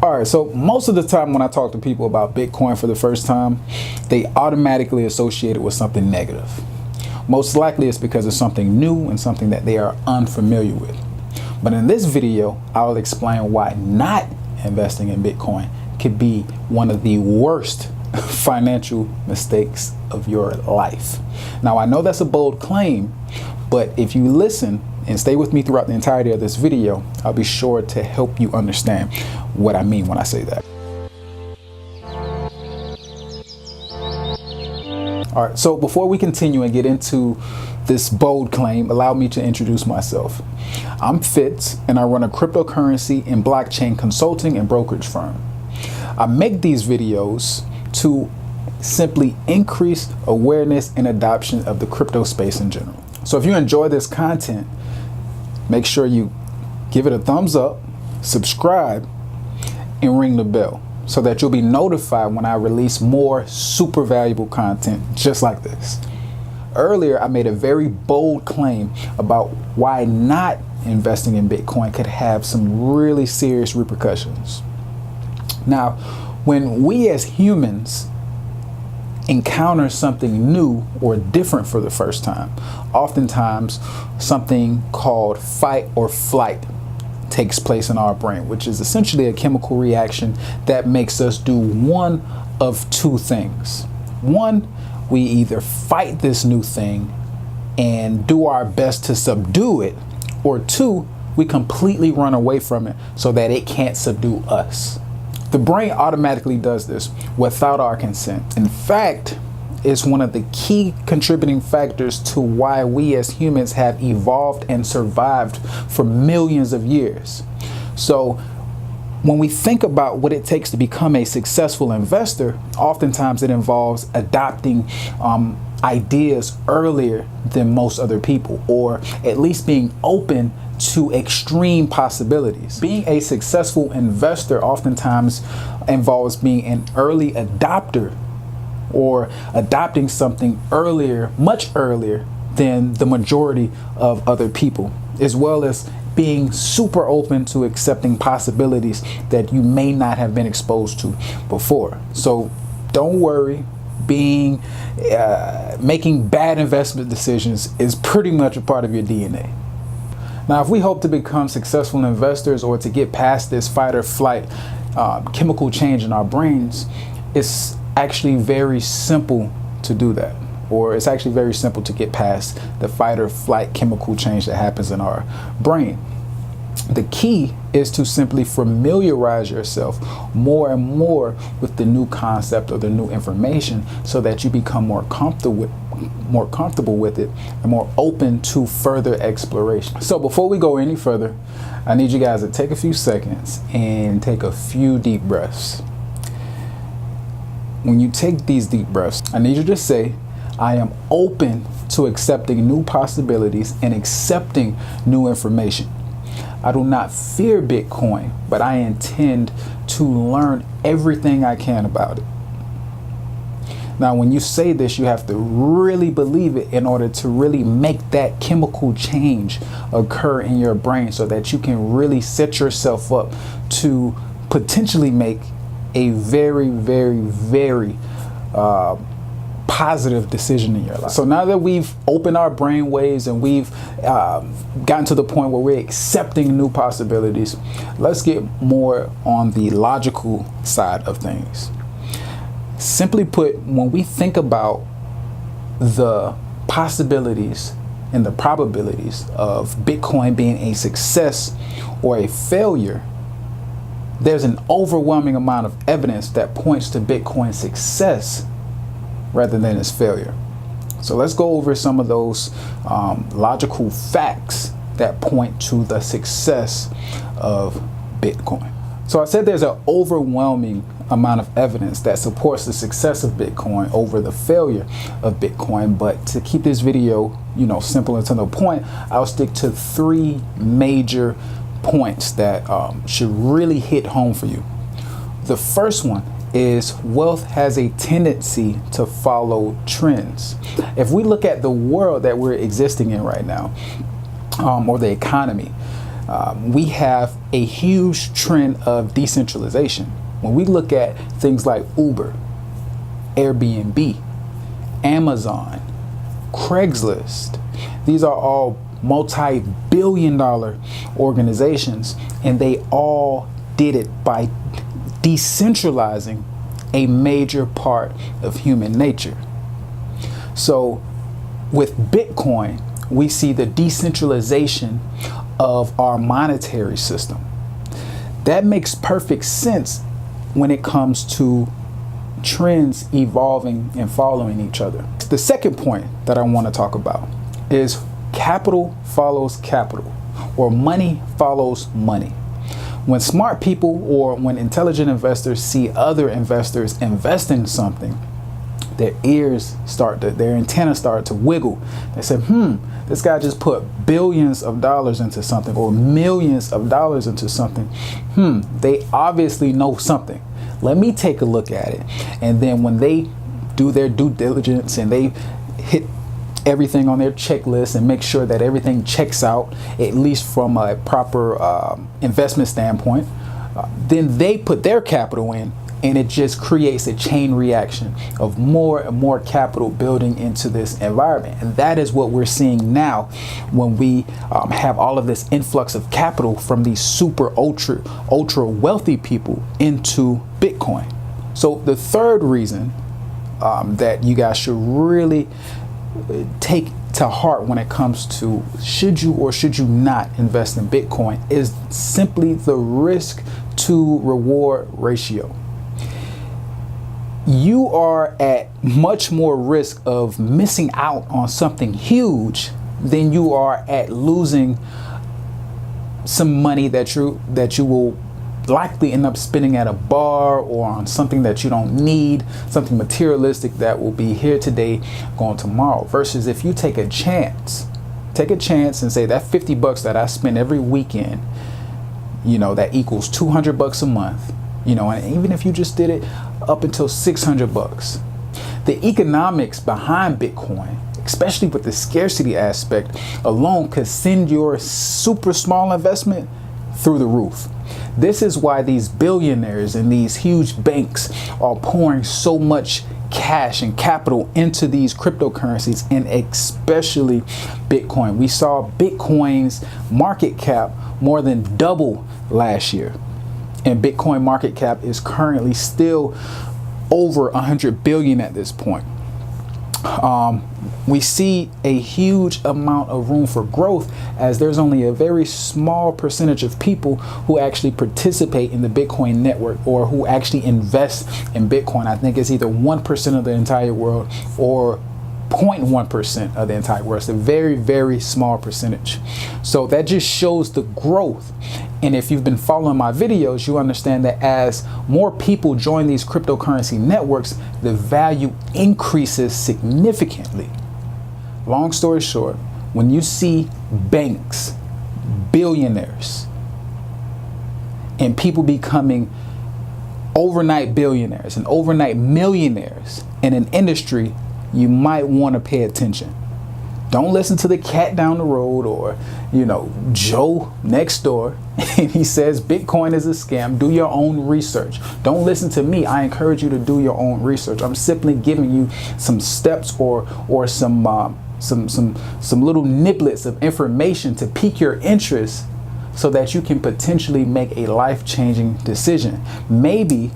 All right, so most of the time when I talk to people about Bitcoin for the first time, they automatically associate it with something negative. Most likely it's because it's something new and something that they are unfamiliar with. But in this video, I'll explain why not investing in Bitcoin could be one of the worst financial mistakes of your life. Now, I know that's a bold claim, but if you listen and stay with me throughout the entirety of this video, I'll be sure to help you understand what I mean when I say that. All right, so before we continue and get into this bold claim, allow me to introduce myself. I'm Fitz, and I run a cryptocurrency and blockchain consulting and brokerage firm. I make these videos to simply increase awareness and adoption of the crypto space in general. So if you enjoy this content, make sure you give it a thumbs up, subscribe, and ring the bell so that you'll be notified when I release more super valuable content just like this. Earlier, I made a very bold claim about why not investing in Bitcoin could have some really serious repercussions. Now, when we as humans encounter something new or different for the first time, oftentimes something called fight or flight takes place in our brain, which is essentially a chemical reaction that makes us do one of two things. One, we either fight this new thing and do our best to subdue it, or two, we completely run away from it so that it can't subdue us. The brain automatically does this without our consent. In fact, it's one of the key contributing factors to why we as humans have evolved and survived for millions of years. So when we think about what it takes to become a successful investor, oftentimes it involves adopting ideas earlier than most other people, or at least being open to extreme possibilities. Being a successful investor oftentimes involves being an early adopter or adopting something earlier, much earlier than the majority of other people, as well as being super open to accepting possibilities that you may not have been exposed to before. So don't worry, making bad investment decisions is pretty much a part of your DNA. Now, if we hope to become successful investors or to get past this fight or flight chemical change in our brains, it's actually very simple to do that. Or it's actually very simple to get past the fight or flight chemical change that happens in our brain. The key is to simply familiarize yourself more and more with the new concept or the new information so that you become more comfortable with it and more open to further exploration. So before we go any further, I need you guys to take a few seconds and take a few deep breaths. When you take these deep breaths, I need you to say, I am open to accepting new possibilities and accepting new information. I do not fear Bitcoin, but I intend to learn everything I can about it. Now, when you say this, you have to really believe it in order to really make that chemical change occur in your brain so that you can really set yourself up to potentially make a very, very, very positive decision in your life. So now that we've opened our brain waves and we've gotten to the point where we're accepting new possibilities, let's get more on the logical side of things. Simply put, when we think about the possibilities and the probabilities of Bitcoin being a success or a failure, there's an overwhelming amount of evidence that points to Bitcoin's success rather than its failure. So let's go over some of those logical facts that point to the success of Bitcoin. So I said there's an overwhelming amount of evidence that supports the success of Bitcoin over the failure of Bitcoin. But to keep this video, simple and to the point, I'll stick to three major points that should really hit home for you. The first one is wealth has a tendency to follow trends. If we look at the world that we're existing in right now, or the economy, we have a huge trend of decentralization. When we look at things like Uber, Airbnb, Amazon, Craigslist, these are all multi-billion-dollar organizations, and they all did it by decentralizing a major part of human nature. So with Bitcoin, we see the decentralization of our monetary system. That makes perfect sense when it comes to trends evolving and following each other. The second point that I want to talk about is capital follows capital, or money follows money. When smart people or when intelligent investors see other investors invest in something, their antennas start to wiggle. They say, this guy just put billions of dollars into something, or millions of dollars into something. They obviously know something. Let me take a look at it. And then when they do their due diligence and they hit everything on their checklist and make sure that everything checks out, at least from a proper investment standpoint, then they put their capital in, and it just creates a chain reaction of more and more capital building into this environment. And that is what we're seeing now when we have all of this influx of capital from these super ultra wealthy people into Bitcoin. So the third reason that you guys should really take to heart when it comes to should you or should you not invest in Bitcoin is simply the risk to reward ratio. You are at much more risk of missing out on something huge than you are at losing some money that you will likely end up spending at a bar or on something that you don't need, something materialistic that will be here today, gone tomorrow. Versus if you take a chance and say that $50 that I spend every weekend, that equals $200 a month, and even if you just did it up until $600, the economics behind Bitcoin, especially with the scarcity aspect alone, could send your super small investment through the roof. This is why these billionaires and these huge banks are pouring so much cash and capital into these cryptocurrencies, and especially Bitcoin. We saw Bitcoin's market cap more than double last year, and Bitcoin market cap is currently still over 100 billion at this point. We see a huge amount of room for growth, as there's only a very small percentage of people who actually participate in the Bitcoin network or who actually invest in Bitcoin. I think it's either 1% of the entire world or 0.1% of the entire world. It's a very, very small percentage. So that just shows the growth. And if you've been following my videos, you understand that as more people join these cryptocurrency networks, the value increases significantly. Long story short, when you see banks, billionaires, and people becoming overnight billionaires and overnight millionaires in an industry, you might want to pay attention. Don't listen to the cat down the road or, Joe next door, and he says Bitcoin is a scam. Do your own research. Don't listen to me. I encourage you to do your own research. I'm simply giving you some steps or some little niblets of information to pique your interest so that you can potentially make a life-changing decision. Maybe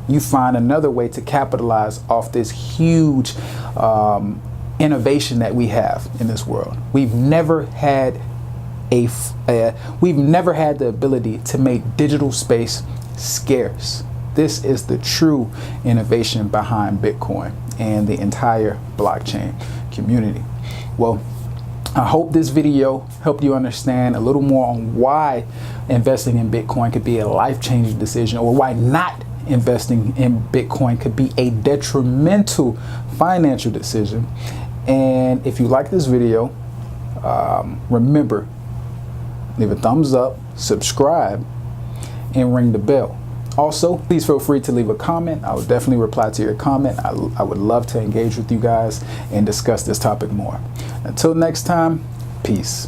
you find another way to capitalize off this huge innovation that we have in this world. We've never had the ability to make digital space scarce. This is the true innovation behind Bitcoin and the entire blockchain community. Well, I hope this video helped you understand a little more on why investing in Bitcoin could be a life-changing decision, or why not investing in Bitcoin could be a detrimental financial decision. And if you like this video, remember, leave a thumbs up, subscribe, and ring the bell. Also, please feel free to leave a comment. I will definitely reply to your comment. I would love to engage with you guys and discuss this topic more. Until next time, peace.